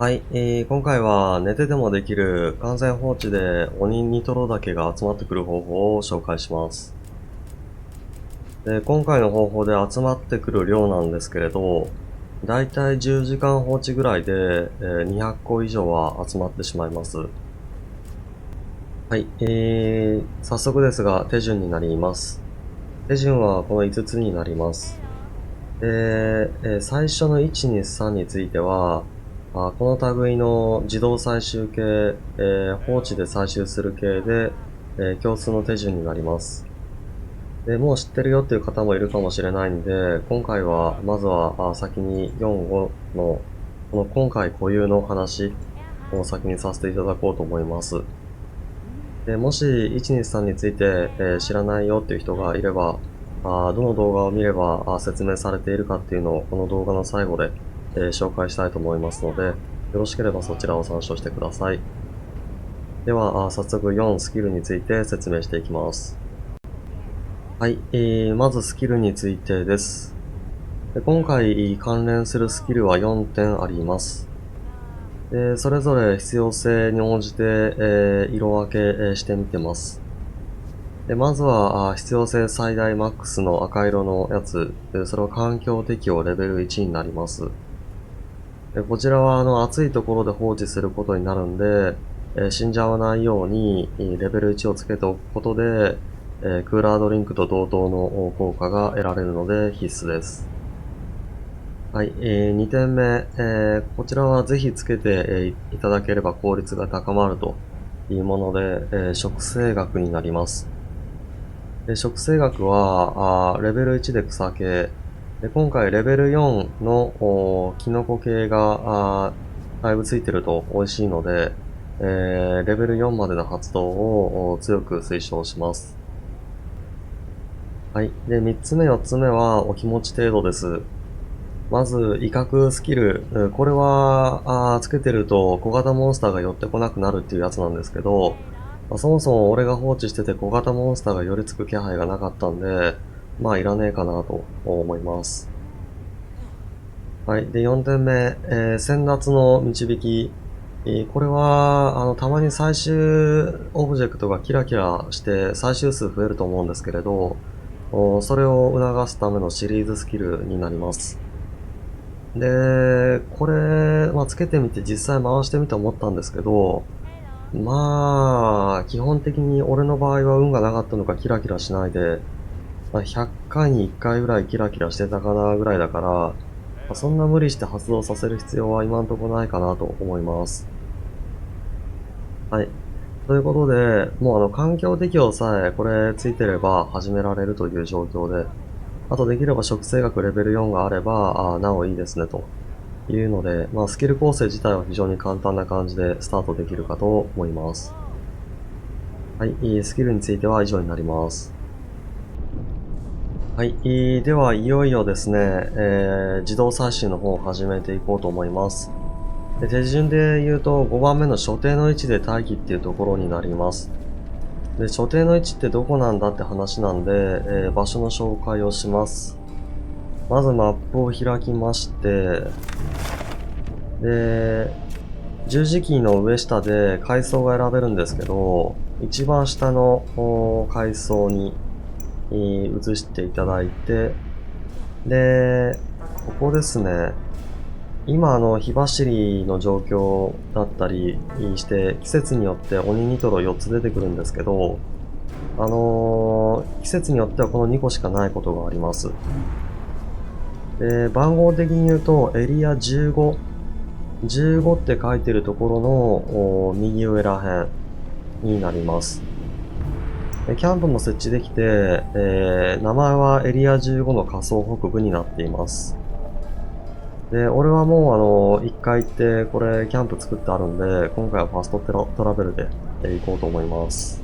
はい、今回は寝てでもできる完全放置で鬼ニトロダケが集まってくる方法を紹介します。で、今回の方法で集まってくる量なんですけれど、だいたい10時間放置ぐらいで、200個以上は集まってしまいます。はい、早速ですが手順になります。手順はこの5つになります。で、最初の1、2、3については、この類の自動採集系、放置で採集する系で、共通の手順になります。で、もう知ってるよっていう方もいるかもしれないんで、今回は、まずは、先に4、5の、この今回固有の話を先にさせていただこうと思います。で、もし、1、2、3について、知らないよっていう人がいれば、どの動画を見れば説明されているかっていうのをこの動画の最後で、紹介したいと思いますので、よろしければそちらを参照してください。では、早速4スキルについて説明していきます。はい、まずスキルについてです。今回関連するスキルは4点あります。で、それぞれ必要性に応じて、色分けしてみてます。で、まずは、必要性最大マックスの赤色のやつ、それは環境適用レベル1になります。で、こちらは暑いところで放置することになるんで、死んじゃわないように、レベル1をつけておくことで、クーラードリンクと同等の効果が得られるので必須です。はい、2点目、こちらはぜひつけて、いただければ効率が高まるというもので、食生学になります。で、食生学は、レベル1で草系。で、今回レベル4のキノコ系がだいぶついてると美味しいので、レベル4までの発動を強く推奨します。はい。で、3つ目、4つ目はお気持ち程度です。まず、威嚇スキル。これは、つけてると小型モンスターが寄ってこなくなるっていうやつなんですけど、そもそも俺が放置してて小型モンスターが寄りつく気配がなかったんで、いらねえかなと思います。はい。で、4点目、先達の導き。これは、たまに最終オブジェクトがキラキラして最終数増えると思うんですけれど、それを促すためのシリーズスキルになります。で、これ、つけてみて実際回してみて思ったんですけど、基本的に俺の場合は運がなかったのかキラキラしないで、100回に1回ぐらいキラキラしてたかなぐらいだから、そんな無理して発動させる必要は今んとこないかなと思います。はい。ということで、もう環境適用さえこれついてれば始められるという状況で、あとできれば食生学レベル4があれば、なおいいですねというので、スキル構成自体は非常に簡単な感じでスタートできるかと思います。はい、スキルについては以上になります。はい、ではいよいよですね、自動採集の方を始めていこうと思います。で、手順で言うと5番目の所定の位置で待機っていうところになります。で、所定の位置ってどこなんだって話なんで、場所の紹介をします。まずマップを開きまして、で、十字キーの上下で階層が選べるんですけど、一番下の階層に移していただいて、で、ここですね。今火走りの状況だったりして、季節によって鬼ニトロ4つ出てくるんですけど、季節によってはこの2個しかないことがあります。で、番号的に言うと、エリア15。15って書いてるところの右上ら辺になります。キャンプも設置できて、名前はエリア15の仮想北部になっています。で、俺はもう一回行ってこれキャンプ作ってあるんで、今回はファーストトラベルで行こうと思います。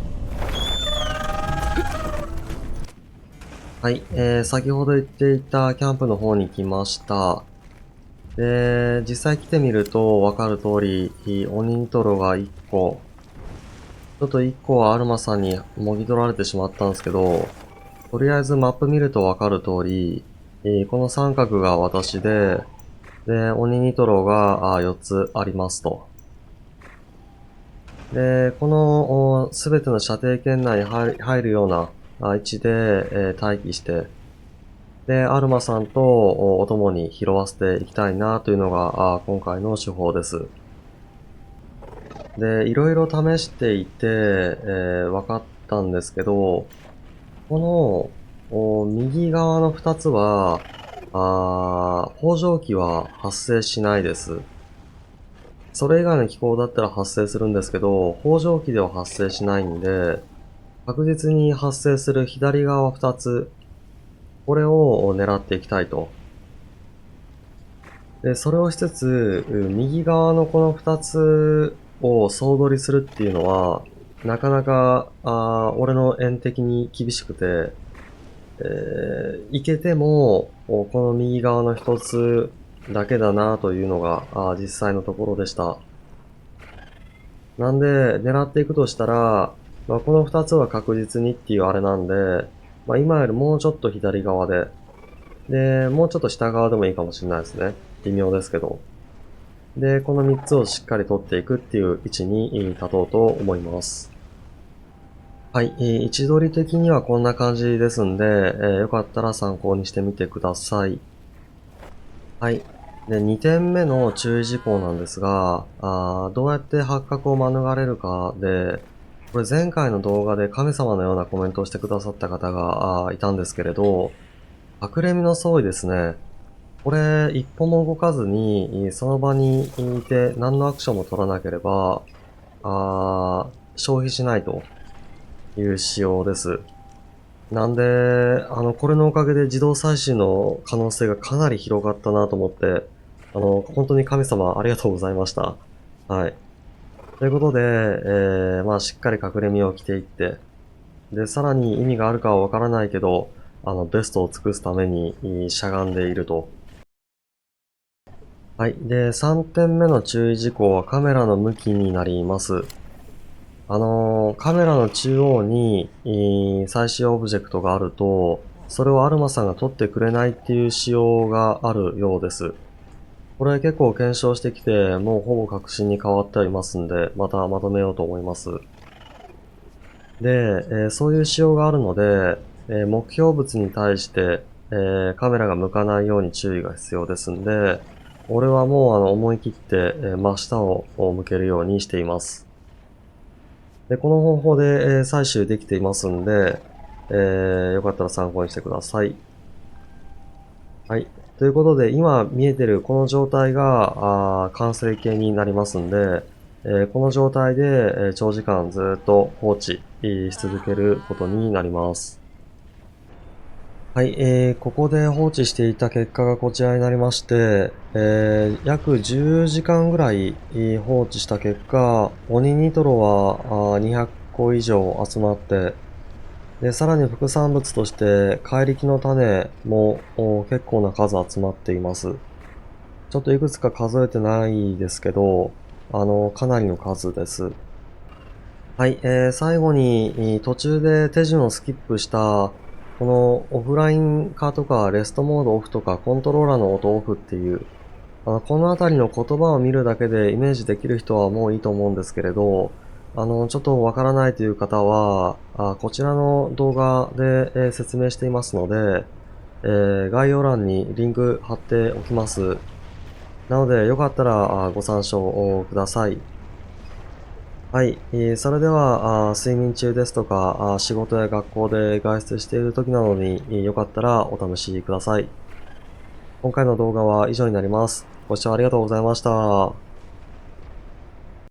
はい、先ほど言っていたキャンプの方に来ました。で、実際来てみるとわかる通り、鬼ニトロが1個、ちょっと1個はアルマさんにもぎ取られてしまったんですけど、とりあえずマップ見るとわかる通り、この三角が私で、で、鬼ニトロが4つありますと。で、このすべての射程圏内に入るような位置で、待機して、で、アルマさんとお供に拾わせていきたいなというのが今回の手法です。で、いろいろ試していて、分かったんですけど、この右側の2つは、放射器は発生しないです。それ以外の気候だったら発生するんですけど、放射器では発生しないんで、確実に発生する左側2つ、これを狙っていきたいと。で、それをしつつ、右側のこの2つを総取りするっていうのは、なかなか、俺の縁的に厳しくて、いけても、この右側の1つだけだなというのが、実際のところでした。なんで、狙っていくとしたら、この2つは確実にっていうあれなんで、今よりもうちょっと左側で、で、もうちょっと下側でもいいかもしれないですね。微妙ですけど。で、この3つをしっかり取っていくっていう位置に立とうと思います。はい、位置取り的にはこんな感じですんで、よかったら参考にしてみてください。はい。で、2点目の注意事項なんですが、どうやって発覚を免れるかで、これ前回の動画で神様のようなコメントをしてくださった方がいたんですけれど、隠れ身の相違ですね。これ、一歩も動かずに、その場にいて何のアクションも取らなければ、消費しないという仕様です。なんで、これのおかげで自動採取の可能性がかなり広がったなと思って、本当に神様ありがとうございました。はい。ということで、しっかり隠れ身を着ていって、で、さらに意味があるかはわからないけど、ベストを尽くすためにしゃがんでいると。はい。で、3点目の注意事項はカメラの向きになります。カメラの中央に、最終オブジェクトがあると、それをアルマさんが撮ってくれないっていう仕様があるようです。これ結構検証してきて、もうほぼ確信に変わってはいますんで、またまとめようと思います。で、そういう仕様があるので、目標物に対して、カメラが向かないように注意が必要ですんで、俺はもう思い切って、真下を向けるようにしています。で、この方法で、採取できていますんで、よかったら参考にしてください。はい。ということで、今見えてるこの状態が、完成形になりますんで、この状態で、長時間ずっと放置し続けることになります。はい、ここで放置していた結果がこちらになりまして、約10時間ぐらい放置した結果、鬼ニトロは200個以上集まって、で、さらに副産物として怪力の種も結構な数集まっています。ちょっといくつか数えてないですけど、かなりの数です。はい、最後に途中で手順をスキップしたこのオフライン化とかレストモードオフとかコントローラーの音オフっていう、このあたりの言葉を見るだけでイメージできる人はもういいと思うんですけれど、ちょっとわからないという方は、こちらの動画で、説明していますので、概要欄にリンク貼っておきます。なので、よかったらご参照ください。はい。それでは、睡眠中ですとか、仕事や学校で外出している時などに、よかったらお試しください。今回の動画は以上になります。ご視聴ありがとうございました。